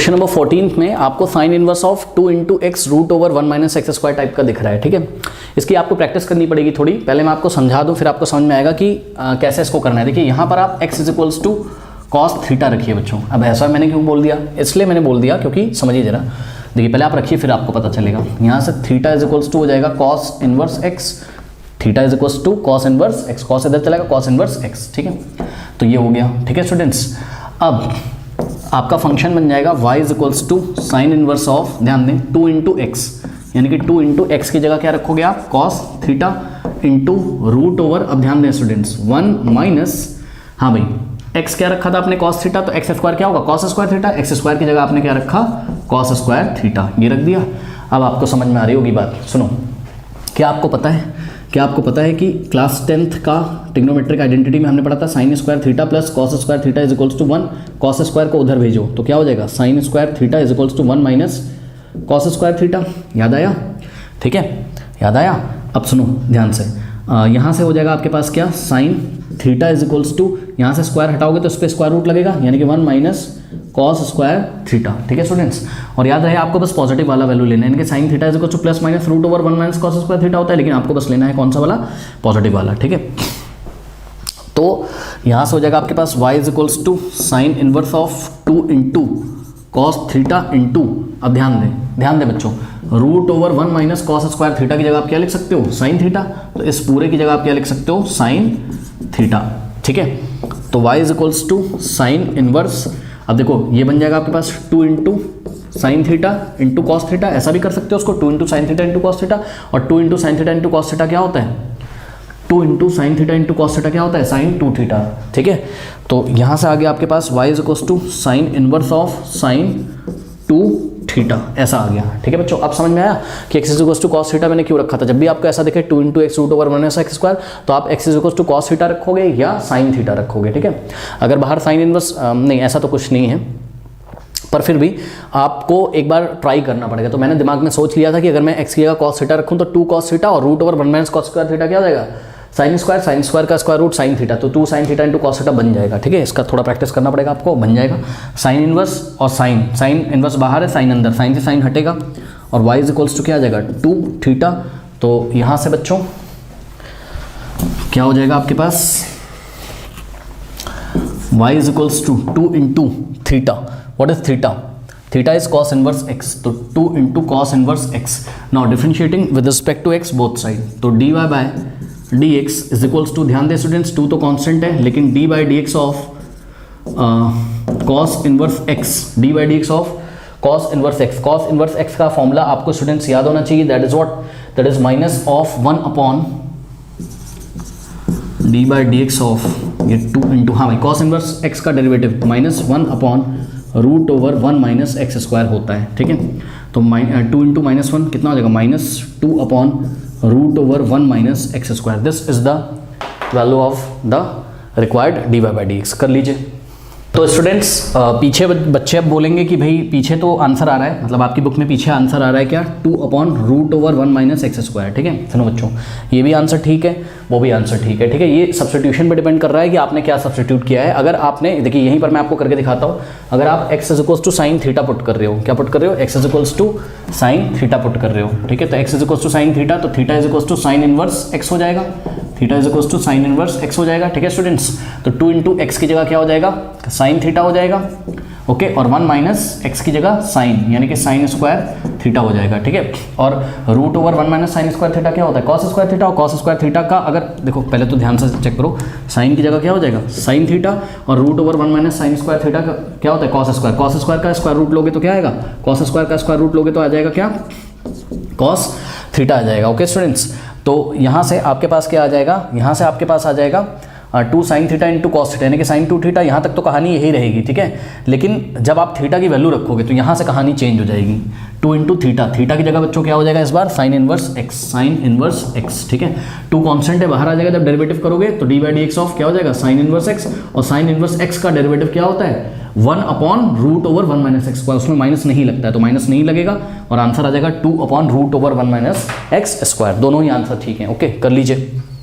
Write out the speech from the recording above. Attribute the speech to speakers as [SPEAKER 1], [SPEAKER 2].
[SPEAKER 1] Question number 14 में आपको sine inverse of 2 into x root over 1 minus x square type का दिख रहा है, ठीक है। इसकी आपको प्रैक्टिस करनी पड़ेगी थोड़ी, पहले मैं आपको समझा दूं फिर आपको समझ में आएगा कि कैसे इसको करना है। देखिए यहाँ पर आप x is equals to cos theta रखिए बच्चों। अब ऐसा मैंने क्यों बोल दिया, इसलिए मैंने बोल दिया क्योंकि समझिए जरा, देखिए पहले आप रखिए फिर आपको पता चलेगा। यहाँ से थीटा इज इक्वल्स टू हो जाएगा cos inverse x, theta is equals to cos inverse x, cos इधर चलेगा कॉस इनवर्स एक्स, ठीक है। तो ये हो गया, ठीक है स्टूडेंट्स। अब आपका फंक्शन बन जाएगा y is equals to sine inverse of, ध्यान दें 2 इंटू एक्स, यानी कि 2 इंटू एक्स की जगह क्या रखोगे आप, cos theta into root over, अब ध्यान दें स्टूडेंट्स 1 माइनस, हाँ भाई x क्या रखा था आपने कॉस थीटा, तो एक्स स्क्वायर क्या होगा cos square theta, x square की जगह आपने क्या रखा कॉस स्क्वायर थीटा, ये रख दिया। अब आपको समझ में आ रही होगी बात, सुनो। क्या आपको पता है कि क्लास 10th का ट्रिग्नोमेट्रिक आइडेंटिटी में हमने पढ़ा था sine square theta plus cos square theta is equals to 1, cos square को उधर भेजो तो क्या हो जाएगा sine square theta is equals to 1 minus cos square theta. याद आया, ठीक है, याद आया। अब सुनो ध्यान से, यहाँ से हो जाएगा आपके पास क्या, sine theta is equals to, यहाँ से स्क्वायर हटाओगे तो इस पर स्क्वायर रूट लगेगा, यानी कि 1 माइनस कॉस स्क्वायर थीटा, ठीक है स्टूडेंट्स। और याद रहे आपको बस पॉजिटिव वाला वैल्यू लेना है, यानी कि sine theta is equal to plus minus root over 1 minus cos square theta होता है, लेकिन आपको बस लेना है कौन सा वाला, पॉजिटिव वाला, ठीक है। तो यहाँ से हो जाएगा आपके पास y is equals to sine inverse of 2 into cos theta into, अब ध्यान दें बच्चों, root over 1 minus cos square theta की जगह आप क्या लिख सकते हो साइन थीटा, तो इस पूरे की जगह आप क्या लिख सकते हो साइन थीटा, ठीक है। तो y is equals to sine inverse, अब देखो ये बन जाएगा आपके पास 2 into sine theta into cos theta, ऐसा भी कर सकते हो उसको 2 into sine theta into cos theta, और 2 into sine theta into cos theta क्या होता है, 2 into sine theta into cos theta क्या होता है साइन 2 थीटा, ठीक है। तो यहाँ से आगे आपके पास y is equals to sine inverse of sine 2 theta, ऐसा आ गया, ठीक है बच्चों। अब समझ में आया कि x is equals to cos theta मैंने क्यों रखा था। जब भी आपको ऐसा दिखे 2 into x root over 1 minus x square, तो आप x is equals to cos theta रखोगे या साइन थीटा रखोगे, ठीक है। अगर बाहर साइन इनवर्स नहीं, ऐसा तो कुछ नहीं है, पर फिर भी आपको एक बार ट्राई करना पड़ेगा। तो मैंने दिमाग में सोच लिया था कि अगर मैं x की जगह कॉस थीटा रखूँ तो 2 कॉस थीटा और root over 1 minus cos square theta क्या हो जाएगा साइन स्क्वायर का स्क्वायर रूट साइन थीटा, तो 2 sine theta into cos theta बन जाएगा, ठीक है। इसका थोड़ा प्रैक्टिस करना पड़ेगा आपको, बन जाएगा साइन इनवर्स और साइन इनवर्स बाहर है, साइन अंदर, साइन से साइन हटेगा और y इज इक्वल्स टू क्या आ जाएगा 2 थीटा। तो यहाँ से बच्चों क्या हो जाएगा आपके पास, y is equals to 2 into theta, what is theta, theta is cos inverse x, तो 2 into cos inverse x। Now differentiating with respect to x both side, तो dy by dx is equals to, ध्यान दें students 2 तो constant है, लेकिन d by dx of cos inverse x, d by dx of cos inverse x, cos inverse x का formula आपको students याद होना चाहिए, that is what, that is minus of 1 upon d by dx of ये 2 into, हाँ भाई cos inverse x का derivative minus 1 upon root over 1 minus x square होता है, ठीक है। तो 2 इंटू माइनस 1 कितना हो जाएगा minus 2 upon root over 1 minus x square, this is the value of the required d y by d x. कर लीजिए। तो स्टूडेंट्स पीछे बच्चे अब बोलेंगे कि भाई पीछे तो आंसर आ रहा है, मतलब आपकी बुक में पीछे आंसर आ रहा है क्या 2 upon root over 1 minus x square, ठीक है। सुनो बच्चों, ये भी आंसर ठीक है, वो भी आंसर ठीक है, ठीक है। ये सब्स्टिट्यूशन पे डिपेंड कर रहा है कि आपने क्या सब्स्टिट्यूट किया है। अगर आपने, देखिए यहीं पर मैं आपको करके दिखाता हूँ, अगर आप x is equals to sine theta put कर रहे हो, क्या पुट कर रहे हो, x is equals to sine theta put कर रहे हो, ठीक है। तो x is equals to sine theta, तो theta is equals to sine inverse x हो जाएगा, theta is equals to sine inverse x हो जाएगा, ठीक है स्टूडेंट्स। तो 2 इंटू एक्स की जगह क्या हो जाएगा साइन थीटा हो जाएगा, ओके, और 1 माइनस एक्स की जगह साइन, यानी कि साइन स्क्वायर थीटा हो जाएगा, ठीक है। और root over 1 minus sine square theta क्या होता है कॉस स्क्वायर थीटा, और कॉस स्क्वायर थीटा का अगर देखो पहले तो ध्यान से चेक करो, साइन की जगह क्या हो जाएगा साइन थीटा, और root over 1 minus sine square theta का क्या होता है कॉस स्क्वायर का स्क्वायर रूट लोगे तो क्या आएगा कॉस स्क्वायर का स्क्वायर रूट लोगे तो आ जाएगा क्या कॉस थीटा आ जाएगा, ओके स्टूडेंट्स। तो यहाँ से आपके पास क्या आ जाएगा, यहाँ से आपके पास आ जाएगा 2 sine theta into cos theta, यानी कि साइन 2 थीटा, यहाँ तक तो कहानी यही रहेगी, ठीक है। लेकिन जब आप थीटा की वैल्यू रखोगे तो यहाँ से कहानी चेंज हो जाएगी, 2 इंटू थीटा, थीटा की जगह बच्चों क्या हो जाएगा इस बार साइन इनवर्स एक्स, ठीक है। 2 कांस्टेंट है, बाहर आ जाएगा, जब डेरिवेटिव करोगे तो d by d x of क्या हो जाएगा साइन इनवर्स एक्स, और साइन इनवर्स एक्स का डेरिवेटिव क्या होता है 1 upon root over 1 minus x square, उसमें माइनस नहीं लगता है तो माइनस नहीं लगेगा, और आंसर आ जाएगा 2 upon root over 1 minus x square. दोनों ही आंसर ठीक है, ओके, कर लीजिए।